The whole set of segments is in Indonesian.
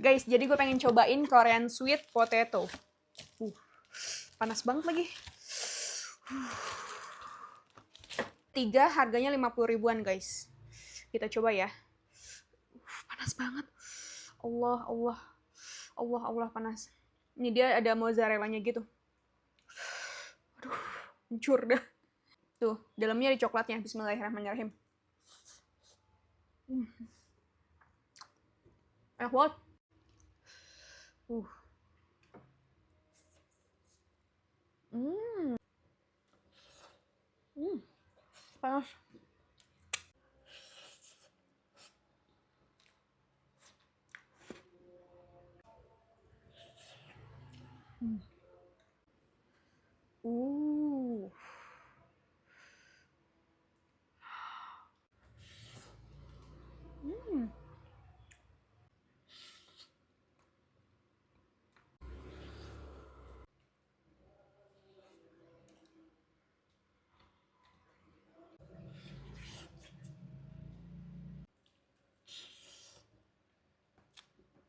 Guys, jadi gue pengen cobain Korean sweet potato. Panas banget lagi. 3 harganya 50 ribuan guys. Kita coba ya. Panas banget. Allah panas. Ini dia ada mozzarella-nya gitu. Aduh, hancur dah. Tuh, dalamnya ada coklatnya. Bismillahirrahmanirrahim. Enak banget. Panas.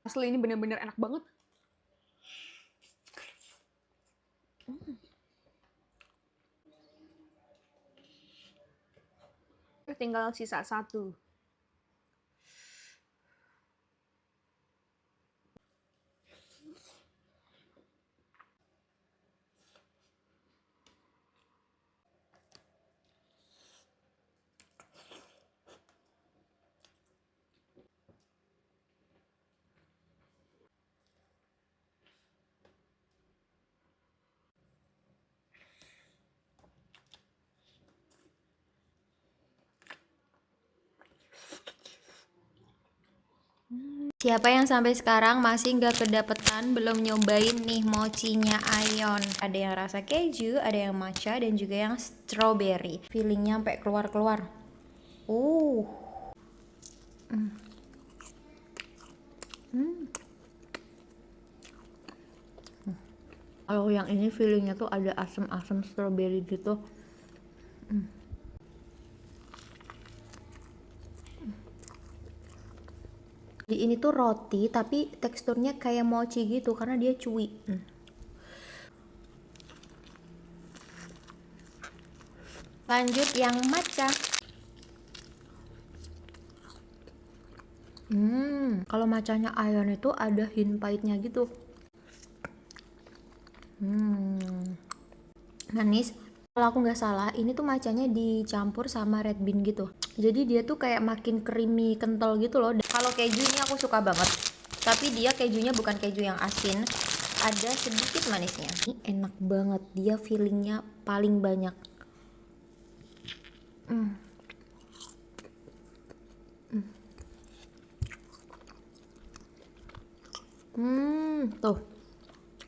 Asli ini bener-bener enak banget. Tinggal sisa 1. Siapa yang sampai sekarang masih nggak kedapetan belum nyobain nih mochinya Aeon? Ada yang rasa keju, ada yang matcha, dan juga yang strawberry. Feelingnya sampai keluar-keluar. Kalau yang ini feelingnya tuh ada asam-asam strawberry gitu. Di ini tuh roti tapi teksturnya kayak mochi gitu karena dia chewy. Lanjut yang matcha. Kalau matchanya Aeon itu ada hint pahitnya gitu. Manis. Kalau aku nggak salah, ini tuh matchanya dicampur sama red bean gitu. Jadi dia tuh kayak makin creamy, kental gitu loh. Kalau keju ini aku suka banget. Tapi dia kejunya bukan keju yang asin. Ada sedikit manisnya. Ini enak banget. Dia feelingnya paling banyak. Tuh.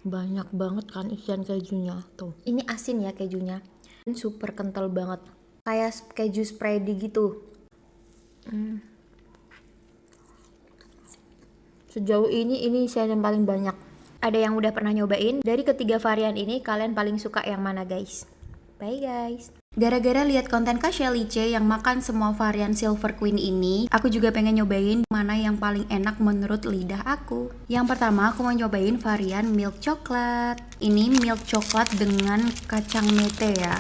Banyak banget kan isian kejunya. Tuh. Ini asin ya kejunya. Super kental banget. Kayak keju spready gitu. Sejauh ini isian yang paling banyak. Ada yang udah pernah nyobain? Dari ketiga varian ini kalian paling suka yang mana guys? Bye guys. Gara-gara lihat konten Kak Shelice yang makan semua varian Silver Queen ini, aku juga pengen nyobain mana yang paling enak menurut lidah aku. Yang pertama aku mau nyobain varian milk coklat. Ini milk coklat dengan kacang mete ya.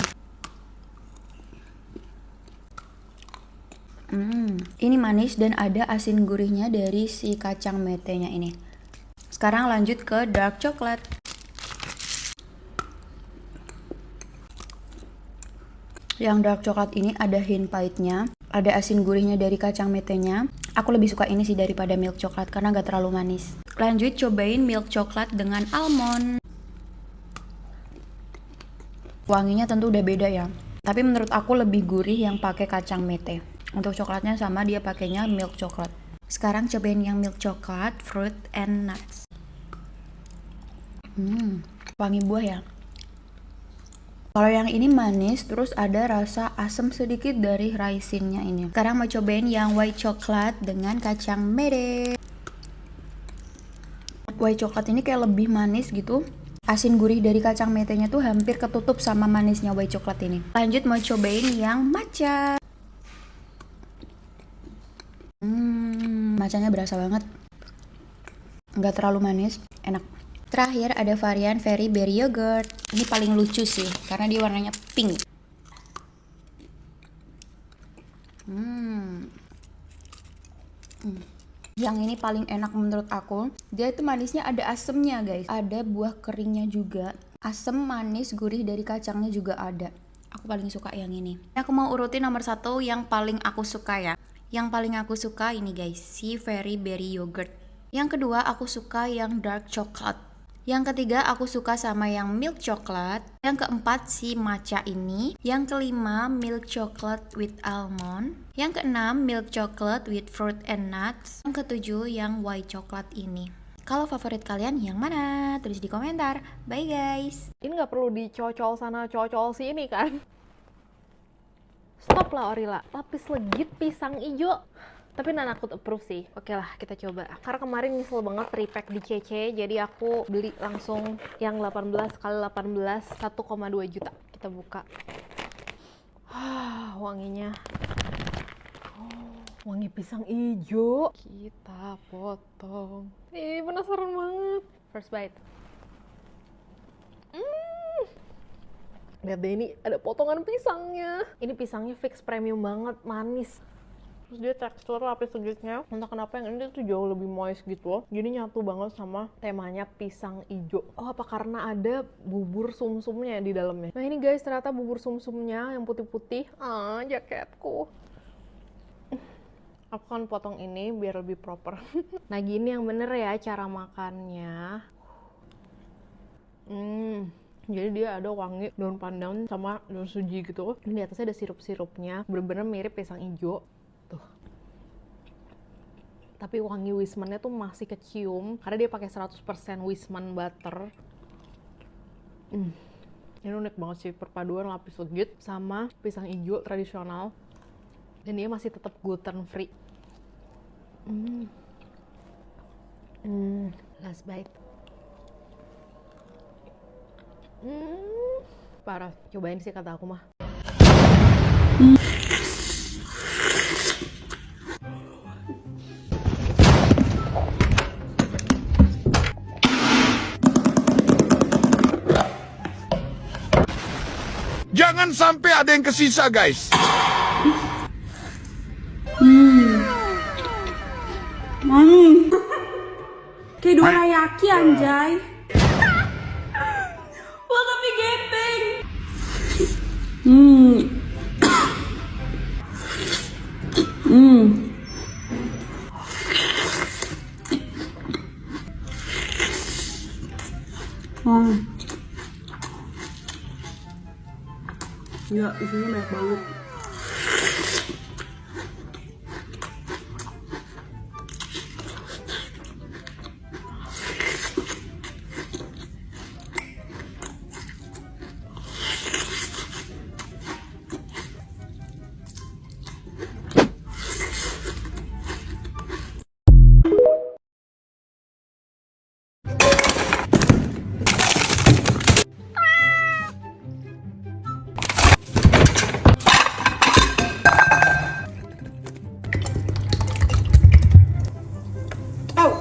Ini manis dan ada asin gurihnya dari si kacang metenya ini. Sekarang lanjut ke dark coklat. Yang dark coklat ini ada hint pahitnya, ada asin gurihnya dari kacang metenya. Aku lebih suka ini sih daripada milk coklat karena gak terlalu manis. Lanjut cobain milk coklat dengan almond. Wanginya tentu udah beda ya. Tapi menurut aku lebih gurih yang pakai kacang mete. Untuk coklatnya sama, dia pakainya milk coklat. Sekarang cobain yang milk coklat, fruit and nuts. Wangi buah ya. Kalau yang ini manis, terus ada rasa asam sedikit dari raisinnya ini. Sekarang mau cobain yang white coklat dengan kacang mete. White coklat ini kayak lebih manis gitu. Asin gurih dari kacang metenya tuh hampir ketutup sama manisnya white coklat ini. Lanjut mau cobain yang matcha. Matchanya berasa banget. nggak terlalu manis, enak. Terakhir ada varian Very Berry Yogurt. Ini paling lucu sih, karena dia warnanya pink. Yang ini paling enak menurut aku. Dia itu manisnya ada asemnya guys. Ada buah keringnya juga. Asem, manis, gurih dari kacangnya juga ada. Aku paling suka yang ini. Aku mau urutin nomor 1 yang paling aku suka ya. Yang paling aku suka ini guys, si Very Berry Yogurt. Yang kedua aku suka yang dark chocolate. Yang ketiga aku suka sama yang milk chocolate. Yang keempat si matcha ini. Yang kelima milk chocolate with almond. Yang keenam milk chocolate with fruit and nuts. Yang ketujuh yang white chocolate ini. Kalau favorit kalian yang mana? Tulis di komentar. Bye guys. Ini nggak perlu dicocol sana cocol sini kan? Stop lah Orila, lapis legit pisang ijo. Tapi Nana aku approve sih. Oke lah, kita coba. Karena kemarin nyesel banget repack di CC, jadi aku beli langsung yang 18 kali 18 1,2 juta. Kita buka. Wanginya. Wangi pisang ijo. Kita potong. Penasaran banget. First bite. Lihat deh, ini ada potongan pisangnya. Ini pisangnya fix premium banget, manis. Terus dia tekstur lapis legitnya, entah kenapa yang ini tuh jauh lebih moist gitu loh. Jadi nyatu banget sama temanya pisang ijo. Oh, apa karena ada bubur sumsumnya di dalamnya? Nah ini guys, ternyata bubur sumsumnya yang putih-putih. Jaketku. Aku kan potong ini biar lebih proper. Nah gini yang bener ya cara makannya. Jadi dia ada wangi daun pandan sama daun suji gitu. Dan di atasnya ada sirup-sirupnya. Bener-bener mirip pisang hijau. Tuh. Tapi wangi Wisman-nya tuh masih kecium. Karena dia pakai 100% Wisman butter. Ini unik banget sih. Perpaduan lapis legit sama pisang hijau tradisional. Dan dia masih tetap gluten free. Last bite. Parah, cobain sih kata aku mah. Jangan sampai ada yang kesisa guys. Kayak dorayaki anjay. Wah tapi gepeng. Ya, isinya banyak banget.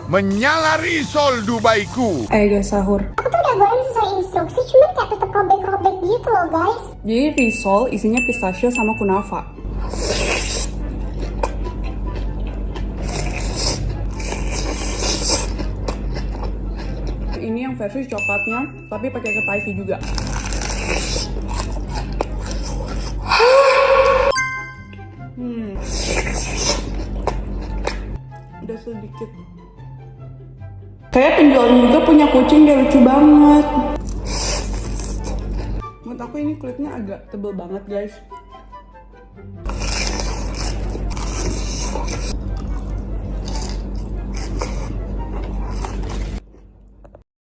Menyala risol Dubaiku. Ayo guys, sahur. Aku tuh udah goreng sesuai instruksi, cuman kayak tetep robek-robek gitu loh guys. Jadi risol isinya pistachio sama kunafa. Ini yang versi coklatnya, tapi pakai ketaifi juga. Udah sedikit. Kayak penjualnya juga punya kucing, dia lucu banget. Menurut aku ini kulitnya agak tebel banget guys.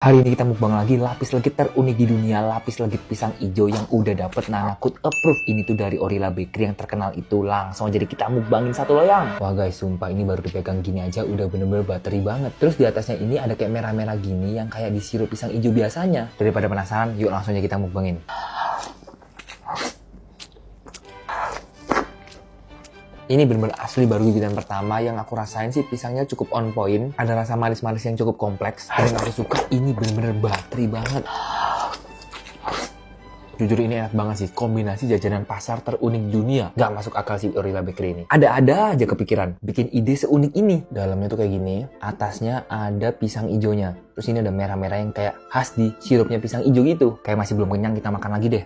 Hari ini kita mukbang lagi lapis legit terunik di dunia, lapis legit pisang ijo yang udah dapet Nana Could approve. Ini tuh dari Orila Bakery yang terkenal itu. Langsung jadi kita mukbangin satu loyang. Wah guys, sumpah ini baru dipegang gini aja udah bener-bener bateri banget. Terus di atasnya ini ada kayak merah-merah gini yang kayak di sirup pisang ijo biasanya. Daripada penasaran, yuk langsung aja kita mukbangin. Ini bener-bener asli baru gigitan pertama. Yang aku rasain sih pisangnya cukup on point. Ada rasa manis-manis yang cukup kompleks. Dan yang aku suka ini bener-bener bateri banget. Jujur ini enak banget sih, kombinasi jajanan pasar terunik dunia. Gak masuk akal sih Orilla Bakery ini. Ada-ada aja kepikiran bikin ide seunik ini. Dalamnya tuh kayak gini, atasnya ada pisang ijonya. Terus ini ada merah-merah yang kayak khas di sirupnya pisang ijo gitu. Kayak masih belum kenyang, kita makan lagi deh.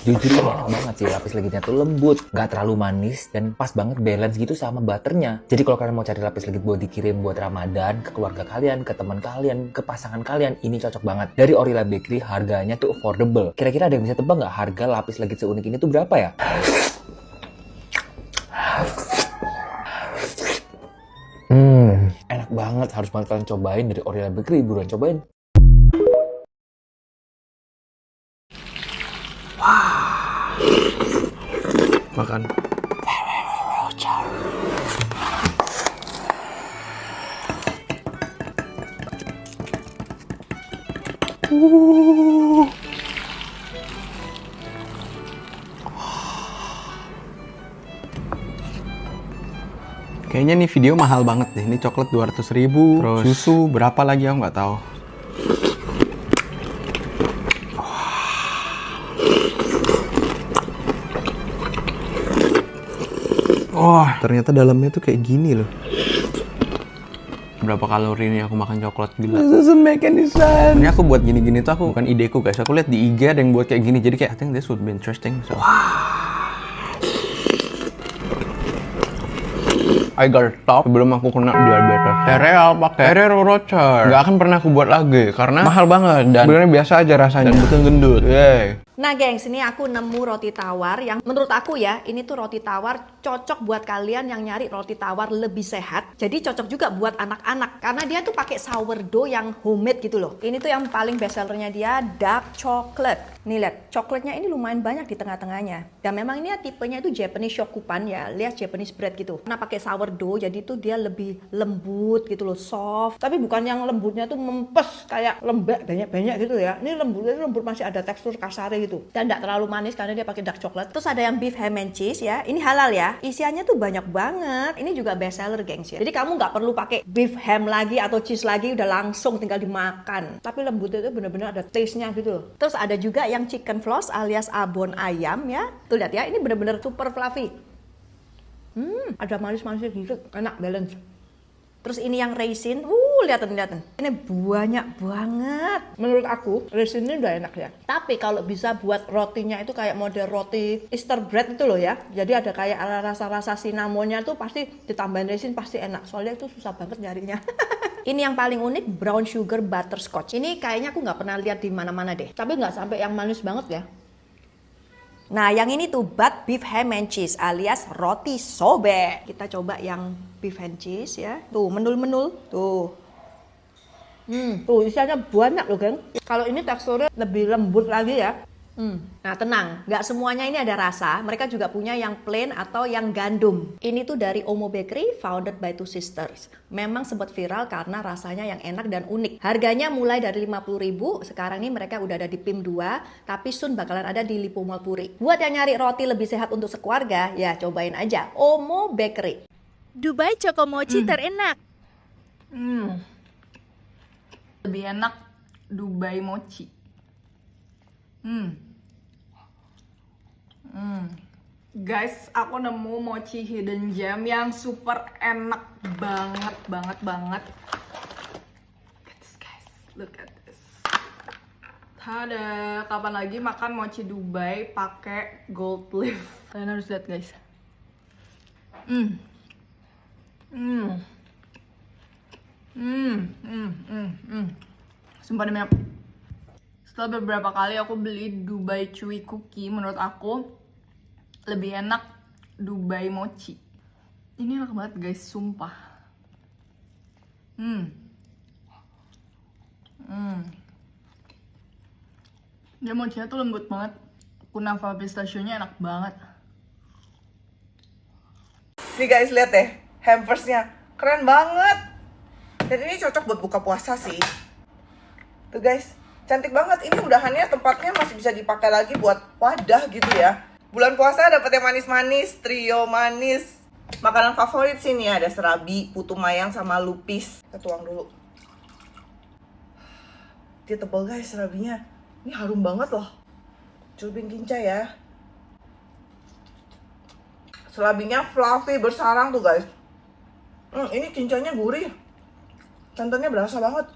Jujur ini enak banget sih, lapis legitnya tuh lembut, gak terlalu manis, dan pas banget balance gitu sama butternya. Jadi kalau kalian mau cari lapis legit buat dikirim buat Ramadan, ke keluarga kalian, ke teman kalian, ke pasangan kalian, ini cocok banget. Dari Orilla Bakery, harganya tuh affordable. Kira-kira ada yang bisa tebak nggak harga lapis legit seunik ini tuh berapa ya? Enak banget, harus banget kalian cobain dari Orilla Bakery, buruan cobain. Makan. Kayaknya nih video mahal banget deh. Ini coklat 200.000, terus susu berapa lagi aku nggak tahu. Wah, ternyata dalamnya tuh kayak gini loh. Berapa kalori nih aku makan coklat, gila. This doesn't make any sense. Ini aku buat gini-gini tuh aku bukan ideku guys. Aku lihat di IG ada yang buat kayak gini. Jadi kayak I think this would be interesting. So. I gotta stop sebelum aku kena diabetes. Cereal pakai Ferrero Rocher. Gak akan pernah aku buat lagi karena mahal banget dan sebenarnya biasa aja rasanya. Dan bukan gendut. Yeay. Nah gengs, ini aku nemu roti tawar yang menurut aku ya, ini tuh roti tawar cocok buat kalian yang nyari roti tawar lebih sehat. Jadi cocok juga buat anak-anak karena dia tuh pakai sourdough yang homemade gitu loh. Ini tuh yang paling best sellernya dia dark chocolate. Nih lihat, coklatnya ini lumayan banyak di tengah-tengahnya. Dan memang ini ya, tipenya itu Japanese shokupan ya, lihat Japanese bread gitu. Nah pakai sourdough, jadi tuh dia lebih lembut gitu loh, soft. Tapi bukan yang lembutnya tuh mempes kayak lembek banyak-banyak gitu ya. Ini lembutnya tuh lembut, masih ada tekstur kasarnya gitu. Dan tidak terlalu manis karena dia pakai dark chocolate. Terus ada yang beef ham and cheese ya. Ini halal ya. Isiannya tuh banyak banget. Ini juga best seller gengs ya. Jadi kamu nggak perlu pakai beef ham lagi atau cheese lagi, udah langsung tinggal dimakan. Tapi lembutnya tuh bener-bener ada taste-nya gitu loh. Terus ada juga yang chicken floss alias abon ayam ya. Tuh lihat ya, ini bener-bener super fluffy. Ada manis-manisnya dikit, enak balance. Terus ini yang raisin, lihatin. Ini banyak banget. Menurut aku, raisin ini udah enak ya. Tapi kalau bisa buat rotinya itu kayak model roti Easter bread itu loh ya. Jadi ada kayak rasa-rasa cinnamonnya tuh pasti ditambahin raisin pasti enak. Soalnya itu susah banget nyarinya. Ini yang paling unik, brown sugar butterscotch. Ini kayaknya aku nggak pernah lihat di mana-mana deh. Tapi nggak sampai yang manis banget ya. Nah, yang ini tuh butt beef ham and cheese alias roti sobek. Kita coba yang beef and cheese ya. Tuh, menul-menul. Tuh. Tuh isiannya banyak loh, geng. Kalau ini teksturnya lebih lembut lagi ya. Nah, tenang, nggak semuanya ini ada rasa. Mereka juga punya yang plain atau yang gandum. Ini tuh dari Omo Bakery, founded by two sisters. Memang sempat viral karena rasanya yang enak dan unik. Harganya mulai dari 50.000. Sekarang ini mereka udah ada di PIM 2, tapi soon bakalan ada di Lipo Mall Puri. Buat yang nyari roti lebih sehat untuk sekeluarga, ya cobain aja Omo Bakery. Dubai Choco Mochi terenak. Lebih enak Dubai Mochi. Guys, aku nemu mochi hidden gem yang super enak banget. Guys, look at this. Tada, kapan lagi makan mochi Dubai pakai gold leaf? Kalian harus lihat guys. Sumpah demi apa? Setelah beberapa kali aku beli Dubai Chewy Cookie, menurut aku lebih enak Dubai Mochi. Ini enak banget guys, sumpah. Dia mochinya tuh lembut banget. Kunafa pistachio-nya enak banget. Nih guys, lihat deh hampersnya, keren banget. Dan ini cocok buat buka puasa sih. Tuh guys, cantik banget. Ini udahannya tempatnya masih bisa dipakai lagi buat wadah gitu ya. Bulan puasa dapat yang manis-manis, trio manis. Makanan favorit sini ada serabi, putu mayang sama lupis. Kita tuang dulu. Dia tebal guys serabinya. Ini harum banget loh. Celupin kinca ya. Serabinya fluffy bersarang tuh guys. Ini kincanya gurih. Santannya berasa banget.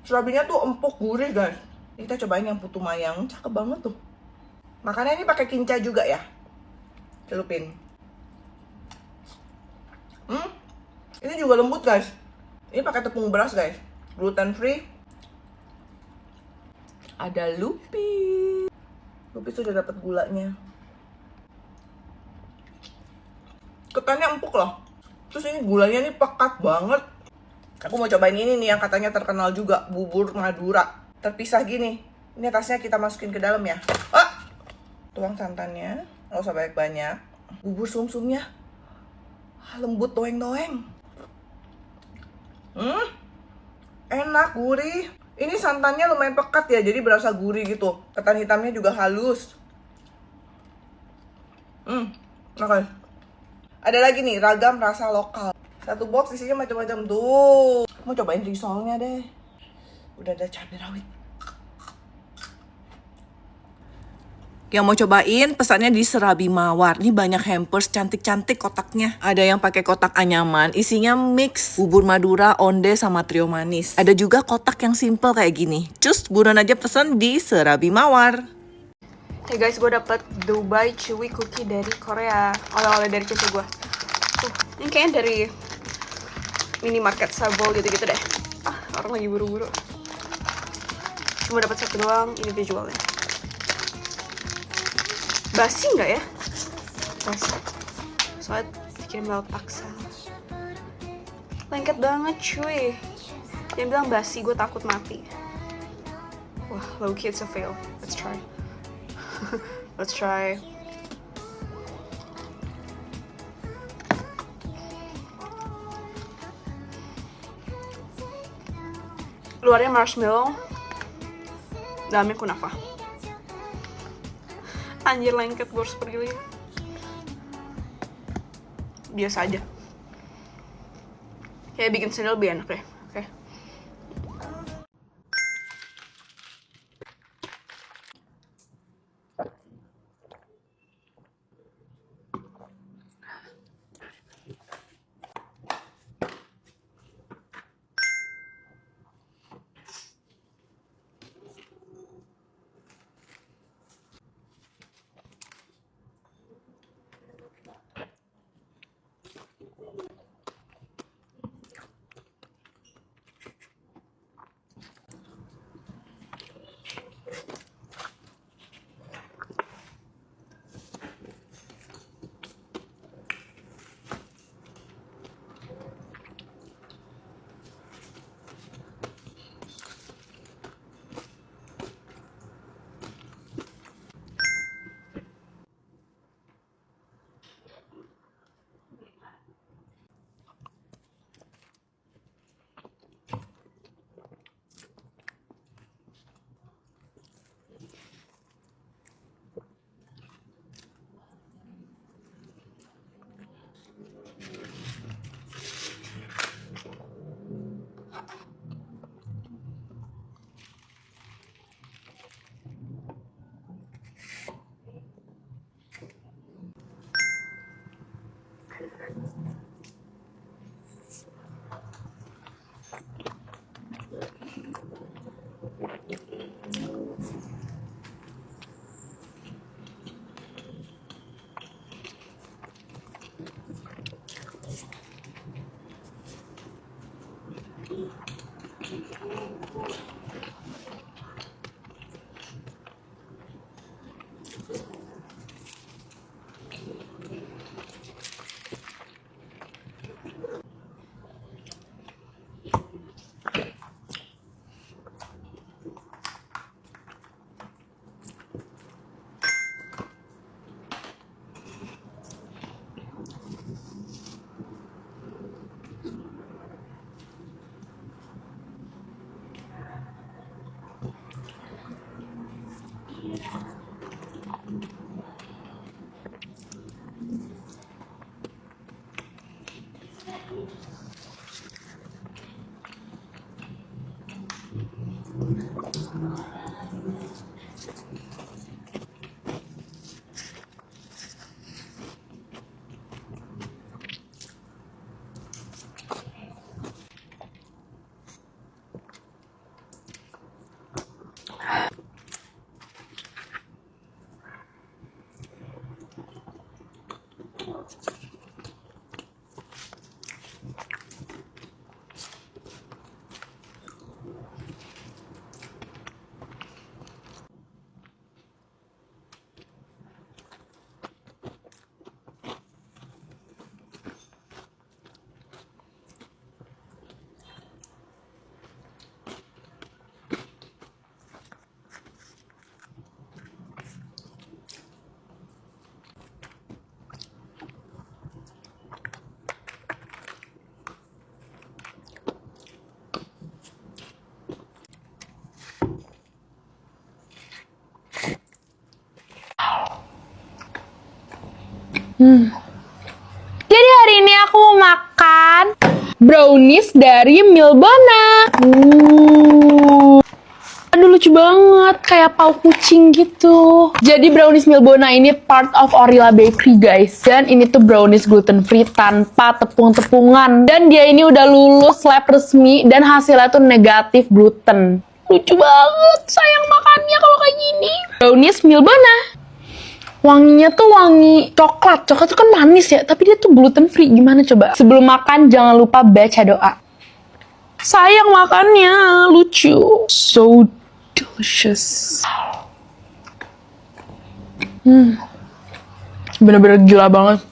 Serabinya tuh empuk gurih guys. Kita cobain yang putu mayang, cakep banget tuh. Makannya ini pakai kinca juga ya. Celupin. Ini juga lembut guys. Ini pakai tepung beras guys. Gluten free. Ada lupis. Lupis sudah dapat gulanya. Ketannya empuk loh. Terus ini gulanya ini pekat banget. Aku mau cobain ini nih yang katanya terkenal juga, bubur Madura. Terpisah gini. Ini atasnya kita masukin ke dalam ya. Tuang santannya, nggak usah banyak-banyak. Bubur sum-sumnya lembut doeng-doeng. Enak, gurih. Ini santannya lumayan pekat ya, jadi berasa gurih gitu. Ketan hitamnya juga halus. Oke. Ada lagi nih, ragam rasa lokal. Satu box isinya macam-macam tuh. Mau cobain risolnya deh. Udah ada cabai rawit. Yang mau cobain pesannya di Serabi Mawar. Ini banyak hampers cantik-cantik kotaknya. Ada yang pakai kotak anyaman, isinya mix bubur Madura, onde sama trio manis. Ada juga kotak yang simple kayak gini. Cus, buruan aja pesan di Serabi Mawar. Hey guys, gue dapet Dubai Chewy Cookie dari Korea. Oleh-oleh dari cucu gue. Ini kayaknya dari minimarket Sabol gitu-gitu deh. Orang lagi buru-buru. Cuma dapat satu doang individualnya. Basi nggak ya? Basi. Soalnya dikirim lewat paksa. Lengket banget cuy. Dia bilang basi, gue takut mati. Wah, low-key it's a fail. Let's try. Let's try. Luarnya marshmallow, dalamnya kunafa. Anjir, lengket, gue harus pergi lagi. Biasa aja. Kayak bikin sendal lebih enak deh. Oke. Jadi hari ini aku mau makan brownies dari Milbona. Aduh lucu banget, kayak pau kucing gitu. Jadi brownies Milbona ini part of Orila Bakery guys. Dan ini tuh brownies gluten free tanpa tepung-tepungan. Dan dia ini udah lulus lab resmi dan hasilnya tuh negatif gluten. Lucu banget, sayang makannya kalau kayak gini. Brownies Milbona. Wanginya tuh wangi coklat. Coklat tuh kan manis ya, tapi dia tuh gluten free. Gimana coba? Sebelum makan jangan lupa baca doa. Sayang makannya, lucu. So delicious. Bener-bener gila banget.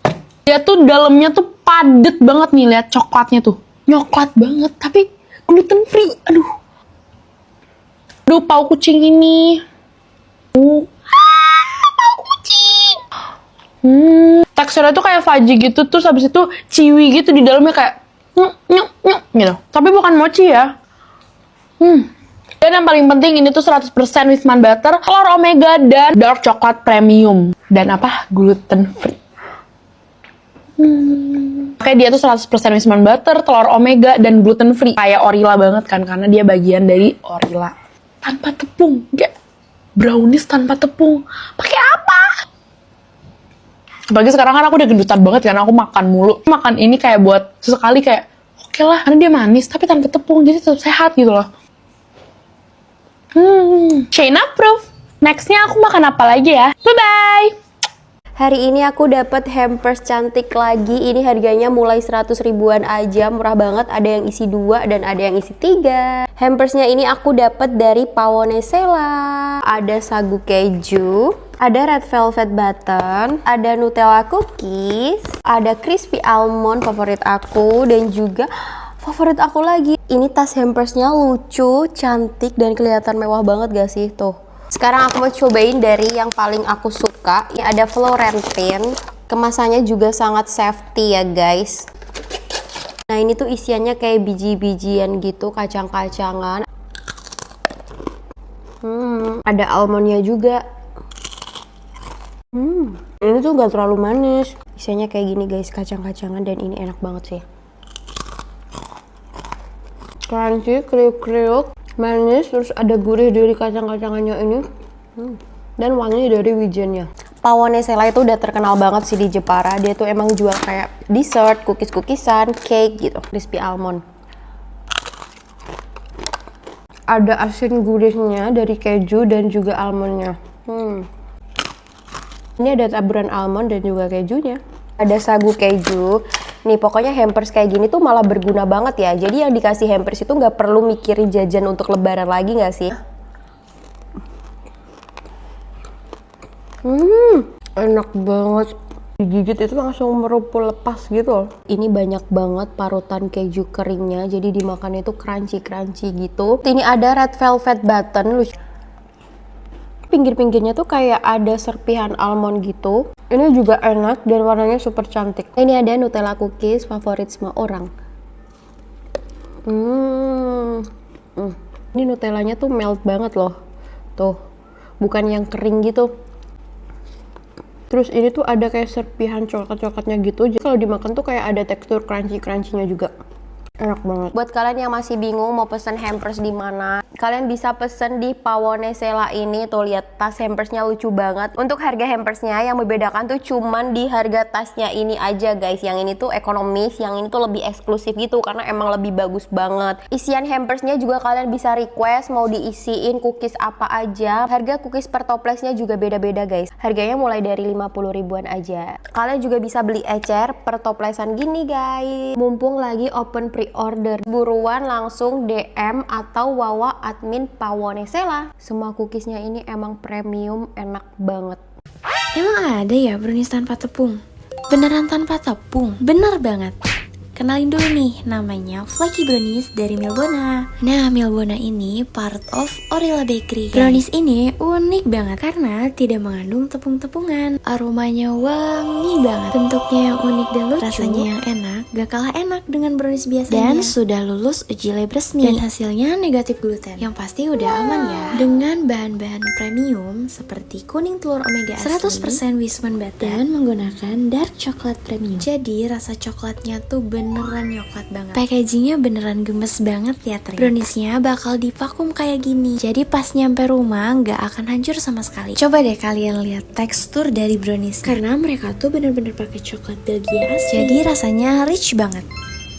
Dia tuh dalamnya tuh padet banget nih, lihat coklatnya tuh. Nyoklat banget, tapi gluten free. Aduh, pau kucing ini. Teksturnya tuh kayak fudgy gitu, terus habis itu ciwi gitu di dalamnya kayak nyuk gitu. Tapi bukan mochi ya. Dan yang paling penting ini tuh 100% Wisman butter, telur omega dan dark coklat premium dan apa? Gluten free. Kayak dia tuh 100% Wisman butter, telur omega dan gluten free. Kayak Orila banget kan karena dia bagian dari Orila. Tanpa tepung, kayak brownies tanpa tepung. Pakai apa? Apalagi sekarang kan aku udah gendutan banget kan, aku makan mulu. Makan ini kayak buat sesekali kayak oke lah, karena dia manis tapi tanpa tepung, jadi tetap sehat gitu loh. Shane approve. Nextnya aku makan apa lagi ya? Bye-bye! Hari ini aku dapat hampers cantik lagi. Ini harganya mulai 100 ribuan aja, murah banget. Ada yang isi 2 dan ada yang isi 3. Hampersnya ini aku dapat dari Pawone Sela. Ada sagu keju, ada red velvet button, ada Nutella cookies, ada crispy almond favorit aku, dan juga favorit aku lagi. Ini tas hampersnya lucu, cantik, dan kelihatan mewah banget gak sih? Tuh. Sekarang aku mau cobain dari yang paling aku suka. Ini ada Florentine. Kemasannya juga sangat safety ya guys. Nah ini tuh isiannya kayak biji-bijian gitu, kacang-kacangan. Ada almondnya juga. Ini tuh gak terlalu manis. Isiannya kayak gini guys, kacang-kacangan, dan ini enak banget sih. Crunchy, kriuk-kriuk, manis, terus ada gurih dari kacang-kacangannya ini. Dan wangi dari wijennya. Pawone Sela itu udah terkenal banget sih di Jepara. Dia tuh emang jual kayak dessert, cookies-cookisan, cake gitu, crispy almond. Ada asin gurihnya dari keju dan juga almondnya. Ini ada taburan almond dan juga kejunya. Ada sagu keju. Nih pokoknya hampers kayak gini tuh malah berguna banget ya. Jadi yang dikasih hampers itu nggak perlu mikirin jajan untuk lebaran lagi nggak sih? Enak banget. Digigit itu langsung merumpul lepas gitu. Ini banyak banget parutan keju keringnya. Jadi dimakan itu crunchy-crunchy gitu. Ini ada red velvet button. Pinggir-pinggirnya tuh kayak ada serpihan almond gitu. Ini juga enak dan warnanya super cantik. Ini ada Nutella cookies favorit semua orang. Ini Nutellanya tuh melt banget loh. Tuh, bukan yang kering gitu. Terus ini tuh ada kayak serpihan coklat-coklatnya gitu. Jadi kalau dimakan tuh kayak ada tekstur crunchy-crunchy-nya juga. Enak banget. Buat kalian yang masih bingung mau pesen hampers di mana, kalian bisa pesen di Pawone Sela ini. Tuh lihat tas hampersnya lucu banget. Untuk harga hampersnya yang membedakan tuh cuman di harga tasnya ini aja guys. Yang ini tuh ekonomis, yang ini tuh lebih eksklusif gitu karena emang lebih bagus banget. Isian hampersnya juga kalian bisa request mau diisiin cookies apa aja. Harga cookies per toplesnya juga beda-beda guys. Harganya mulai dari 50 ribuan aja. Kalian juga bisa beli ecer per toplesan gini guys. Mumpung lagi open pre-order, buruan langsung DM atau wawa admin Pawone Sela. Semua cookiesnya ini emang premium, enak banget. Emang ada ya brownies tanpa tepung? Beneran tanpa tepung? Bener banget. Kenalin dulu nih, namanya Flaky Brownies dari Milbona. Nah, Milbona ini part of Orila Bakery. Brownies ini unik banget karena tidak mengandung tepung-tepungan. Aromanya wangi banget. Bentuknya yang unik dan lucu. Rasanya yang enak, gak kalah enak dengan brownies biasanya. Dan sudah lulus uji lab resmi. Dan hasilnya negatif gluten. Yang pasti udah aman ya. Dengan bahan-bahan premium seperti kuning telur omega asli, 100% Wisman butter, dan menggunakan dark chocolate premium. Jadi rasa coklatnya tuh beneran nyoklat banget. Packagingnya beneran gemes banget ya ternyata. Browniesnya bakal divakum kayak gini. Jadi pas nyampe rumah nggak akan hancur sama sekali. Coba deh kalian lihat tekstur dari brownies. Karena mereka tuh bener-bener pakai coklat Belgia asli. Jadi rasanya rich banget.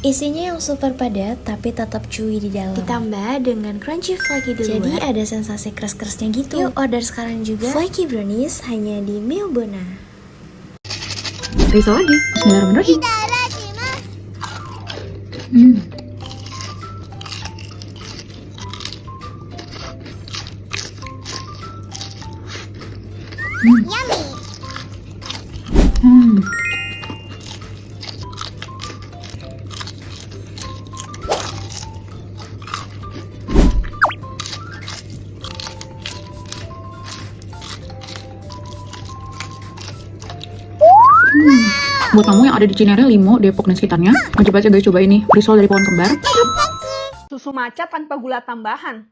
Isinya yang super padat tapi tetap chewy di dalam. Ditambah dengan crunchy flaky di luar. Jadi ada sensasi keras-kerasnya gitu. Yuk order sekarang juga Flaky Brownies hanya di Milbona. Risol lagi. Bismillahirrahmanirrahim. Buat kamu yang ada di Cinere, Limo, Depok, dan sekitarnya, wajib aja guys coba ini risol dari pohon kembar. Susu matcha tanpa gula tambahan.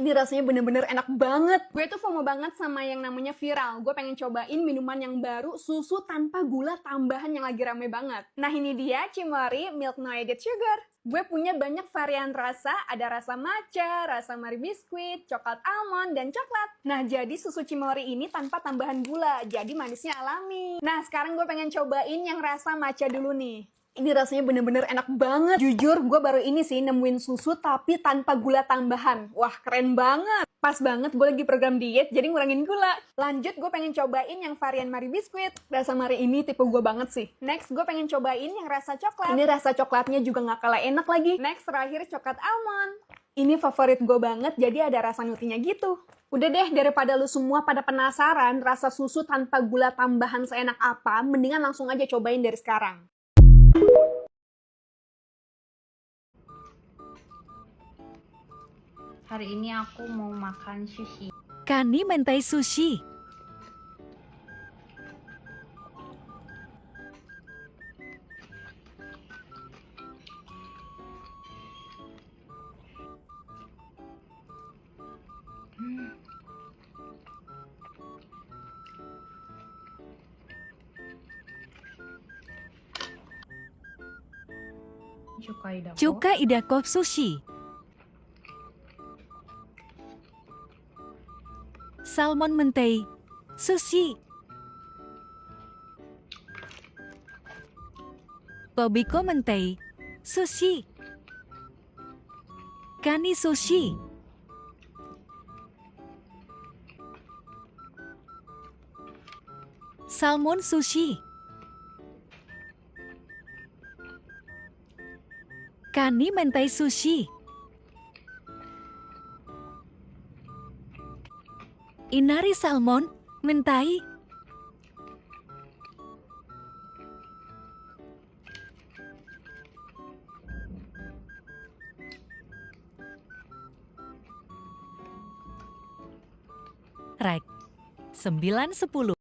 Ini rasanya bener-bener enak banget. Gue tuh FOMO banget sama yang namanya viral. Gue pengen cobain minuman yang baru, susu tanpa gula tambahan yang lagi rame banget. Nah ini dia Cimory Milk No Added Sugar. Gue punya banyak varian rasa, ada rasa matcha, rasa mari biskuit, coklat almond, dan coklat. Nah jadi susu Cimory ini tanpa tambahan gula, jadi manisnya alami. Nah sekarang gue pengen cobain yang rasa matcha dulu nih. Ini rasanya bener-bener enak banget. Jujur, gue baru ini sih nemuin susu tapi tanpa gula tambahan. Wah, keren banget. Pas banget, gue lagi program diet, jadi ngurangin gula. Lanjut, gue pengen cobain yang varian Mari Biskuit. Rasa Mari ini tipe gue banget sih. Next, gue pengen cobain yang rasa coklat. Ini rasa coklatnya juga gak kalah enak lagi. Next, terakhir coklat almond. Ini favorit gue banget, jadi ada rasa nutinya gitu. Udah deh, daripada lu semua pada penasaran rasa susu tanpa gula tambahan seenak apa, mendingan langsung aja cobain dari sekarang. Hari ini aku mau makan sushi. Kani mentai sushi. Cuka idakop sushi. Salmon mentai sushi. Tobiko mentai sushi. Kani sushi. Salmon sushi. Kani mentai sushi. Inari salmon mentai. Rek 9-10